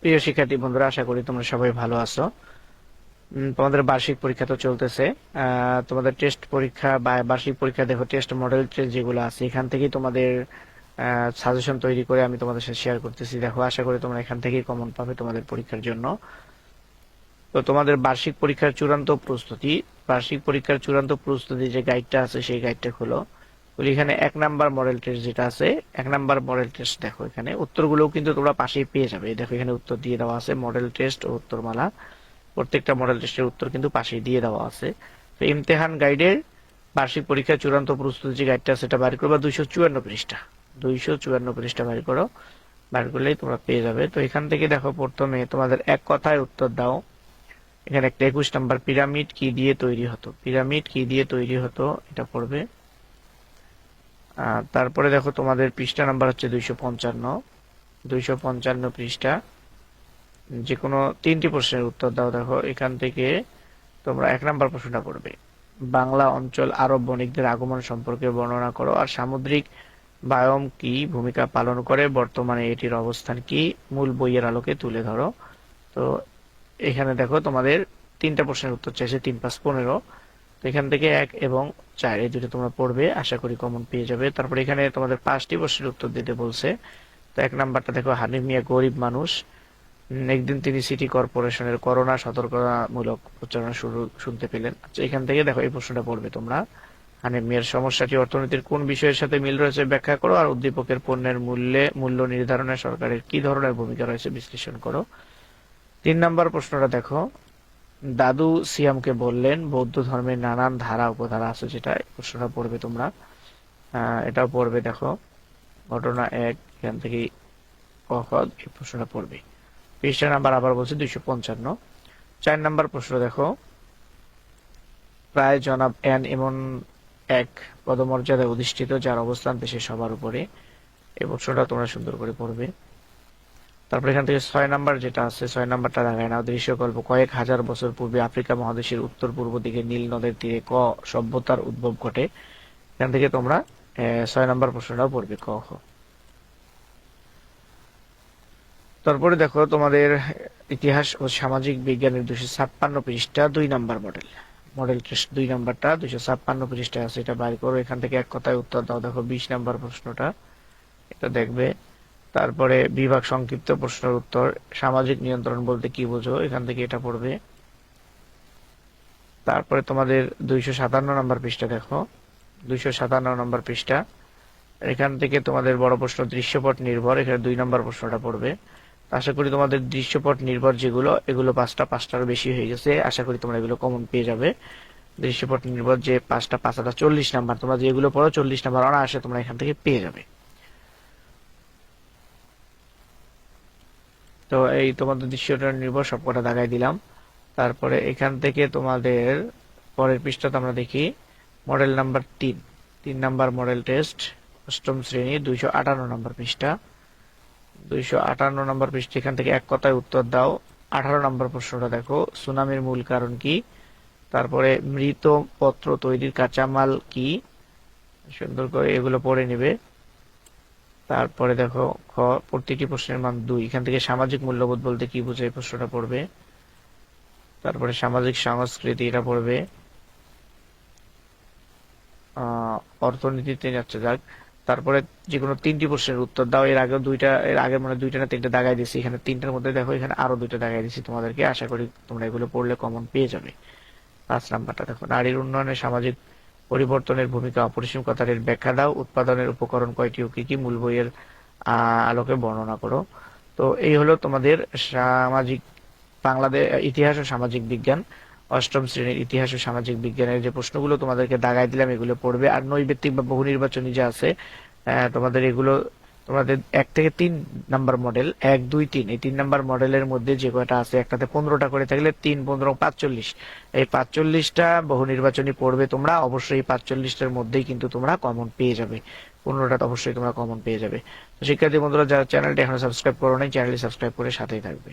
প্রিয় শিক্ষার্থী বন্ধুরা, আশা করি তোমরা সবাই ভালো আছো। তোমাদের বার্ষিক পরীক্ষা তো চলতেছে। তোমাদের টেস্ট পরীক্ষা বা বার্ষিক পরীক্ষা দেখো, টেস্ট মডেল টেস্ট যেগুলো আছে এখান থেকেই তোমাদের সাজেশন তৈরি করে আমি তোমাদের সাথে শেয়ার করতেছি। দেখো, আশা করি তোমরা এখান থেকেই কমন পাবে তোমাদের পরীক্ষার জন্য। তো তোমাদের বার্ষিক পরীক্ষার চূড়ান্ত প্রস্তুতি, যে গাইডটা আছে সেই গাইডটা খোলো। এখানে 1 নাম্বার মডেল টেস্ট যেটা আছে, 1 নাম্বার মডেল টেস্ট দেখো, এখানে উত্তরগুলোও কিন্তু তোমরা পাশেই পেয়ে যাবে। দেখো, এখানে উত্তর দিয়ে দেওয়া আছে, মডেল টেস্ট ও উত্তরমালা। প্রত্যেকটা মডেল টেস্টের উত্তর কিন্তু পাশেই দিয়ে দেওয়া আছে। তো ইমতেহান গাইডের বার্ষিক পরীক্ষার চূড়ান্ত প্রস্তুতি যে গাইডটা সেটা বাইর করবা, 254 পৃষ্ঠা, 254 পৃষ্ঠা বাইর করো। বাইর করলেই তোমরা পেয়ে যাবে। তো এখান থেকে দেখো, প্রথমে তোমাদের এক কথায় উত্তর দাও। এখানে একটা 21 নাম্বার, পিরামিড কি দিয়ে তৈরি হতো, এটা পড়বে। তারপরে দেখো, তোমাদের পৃষ্ঠা নাম্বার হচ্ছে 255 পৃষ্ঠা। যে কোনো 3টি প্রশ্নের উত্তর দাও। দেখো, এখান থেকে তোমরা 1 নাম্বার প্রশ্নটা পড়বে, বাংলা অঞ্চল আরব বণিকদের আগমন সম্পর্কে বর্ণনা করো আর সামুদ্রিক বায়ম কি ভূমিকা পালন করে, বর্তমানে এটির অবস্থান কি, মূল বইয়ের আলোকে তুলে ধরো। তো এখানে দেখো, তোমাদের 3টা প্রশ্নের উত্তর চাইছে, 3 5 15। তো এখান থেকে 1 এবং 4 এই দুটো তোমরা পড়বে, আশা করি কমন পেয়ে যাবে। তারপর এখানে তোমাদের 5টি প্রশ্নের উত্তর দিতে বলছে। তো 1 নাম্বারটা দেখো, হানিফ মিয়া গরিব মানুষ। একদিন তিনি সিটি কর্পোরেশনের করোনা সতর্কতামূলক প্রচারণা শুনতে পেলেন। আচ্ছা, এখান থেকে দেখো এই প্রশ্নটা পড়বে তোমরা, হানিফ মিয়ার সমস্যাটি অর্থনীতির কোন বিষয়ের সাথে মিল রয়েছে ব্যাখ্যা করো, আর উদ্দীপকের পণ্যের মূল্য নির্ধারণে সরকারের কি ধরনের ভূমিকা রয়েছে বিশ্লেষণ করো। 3 নাম্বার প্রশ্নটা দেখো, দাদু সিয়ামকে বললেন বৌদ্ধ ধর্মের নানান ধারা উপধারা আছে, যেটা এই প্রশ্নটা পড়বে তোমরা। এটাও পড়বে। দেখো, ঘটনা 1 এখান থেকে ক খ এই প্রশ্নটা পড়বে। পৃষ্ঠা নাম্বার আবার বলছে 255। 4 নাম্বার প্রশ্ন দেখো, প্রায় জনাব এন এমন এক পদমর্যাদায় অধিষ্ঠিত যার অবস্থান দেশের সবার উপরে। এই প্রশ্নটা তোমরা সুন্দর করে পড়বে। তারপর এখান থেকে 6 নাম্বার যেটা আছে, 6 নাম্বারটা দেখায় না, দৃশ্যকল্প, কয়েক হাজার বছর পূর্বে আফ্রিকা মহাদেশের উত্তর পূর্ব দিকে নীল নদের তীরে ক সভ্যতার উদ্ভব ঘটে। এখান থেকে তোমরা 6 নাম্বার প্রশ্নটাও পড়বে, ক খ। তারপরে দেখো, তোমাদের ইতিহাস ও সামাজিক বিজ্ঞানের 256 পৃষ্ঠা, 2 নাম্বার মডেল টেস্ট 2 নাম্বারটা 256 পৃষ্ঠায় আছে, এটা বাইর করো। এখান থেকে এক কথায় উত্তর দাও। দেখো, 20 নাম্বার প্রশ্নটা, এটা দেখবে। তারপরে বিভাগ সংক্ষিপ্ত প্রশ্নের উত্তর, সামাজিক নিয়ন্ত্রণ বলতে কি বোঝো, এখান থেকে এটা পড়বে। তারপরে তোমাদের 257 নাম্বার পৃষ্ঠা দেখো, 257 নাম্বার পৃষ্ঠা। এখান থেকে তোমাদের বড় প্রশ্ন, দৃশ্যপট নির্ভর, এখানে 2 নাম্বার প্রশ্নটা পড়বে। আশা করি তোমাদের দৃশ্যপট নির্ভর যেগুলো, এগুলো 5টারও বেশি হয়ে গেছে, আশা করি তোমরা এগুলো কমন পেয়ে যাবে। দৃশ্যপট নির্ভর যে 5টা 5টা 40 নাম্বার, তোমরা যেগুলো পড়ো 40 নাম্বার অনায়াসে তোমরা এখান থেকে পেয়ে যাবে। তো এই তোমাদের দৃশ্যটা নির্ভর সবকটা দাগাই দিলাম। তারপরে এখান থেকে তোমাদের পরের পৃষ্ঠাতে আমরা দেখি, মডেল নাম্বার 3 মডেল টেস্ট, 8ম শ্রেণী, 258 পৃষ্ঠা, 258 পৃষ্ঠা। এখান থেকে এক কথায় উত্তর দাও। 18 প্রশ্নটা দেখো, সুনামির মূল কারণ কি। তারপরে মৃত পত্র তৈরির কাঁচামাল কি, সুন্দর করে এগুলো পড়ে নিবে। তারপরে দেখো, প্রতিটি প্রশ্নের মান 2। এখান থেকে সামাজিক মূল্যবোধ বলতে কি বোঝে, এই প্রশ্নটা পড়বে। তারপরে সামাজিক সংস্কৃতি, এটা পড়বে। অর্থনীতিতে যাচ্ছে, যাক। তারপরে যে কোনো 3টি প্রশ্নের উত্তর দাও। এর আগে মানে 2টা না 3টা দাগাই দিছি, এখানে 3টার মধ্যে দেখো এখানে আরো 2টা দাগাই দিছি তোমাদেরকে, আশা করি তোমরা এগুলো পড়লে কমন পেয়ে যাবে। 5 নাম্বারটা দেখো, নারীর উন্নয়নে সামাজিক পরিবর্তনের ভূমিকা অপরিসীম, কথার ব্যাখ্যা দাও। উৎপাদনের উপকরণ কয়টি ও কি কি, মূল বইয়ের আলোকে বর্ণনা করো। তো এই হলো তোমাদের সামাজিক বাংলাদেশ ইতিহাস ও সামাজিক বিজ্ঞান, 8ম শ্রেণীর ইতিহাস ও সামাজিক বিজ্ঞানের যে প্রশ্নগুলো তোমাদেরকে দাগাই দিলাম এগুলো পড়বে। আর নৈবেত্তিক বা বহু নির্বাচনী যে আছে, তোমাদের এগুলো, তোমাদের 1 থেকে 3 নাম্বার মডেল, 1 2 3, এই 3 নাম্বার মডেলের মধ্যে যে কয়টা আছে, একটাতে 15টা করে থাকলে 3 15 45, এই 45টা বহু নির্বাচনী পড়বে তোমরা। অবশ্যই এই 45টার মধ্যেই কিন্তু তোমরা কমন পেয়ে যাবে, 15টা অবশ্যই তোমরা কমন পেয়ে যাবে। তো শিক্ষার্থী বন্ধুরা, যারা চ্যানেলটি এখনো সাবস্ক্রাইব করো নাই, চ্যানেলটি সাবস্ক্রাইব করে সাথেই থাকবে।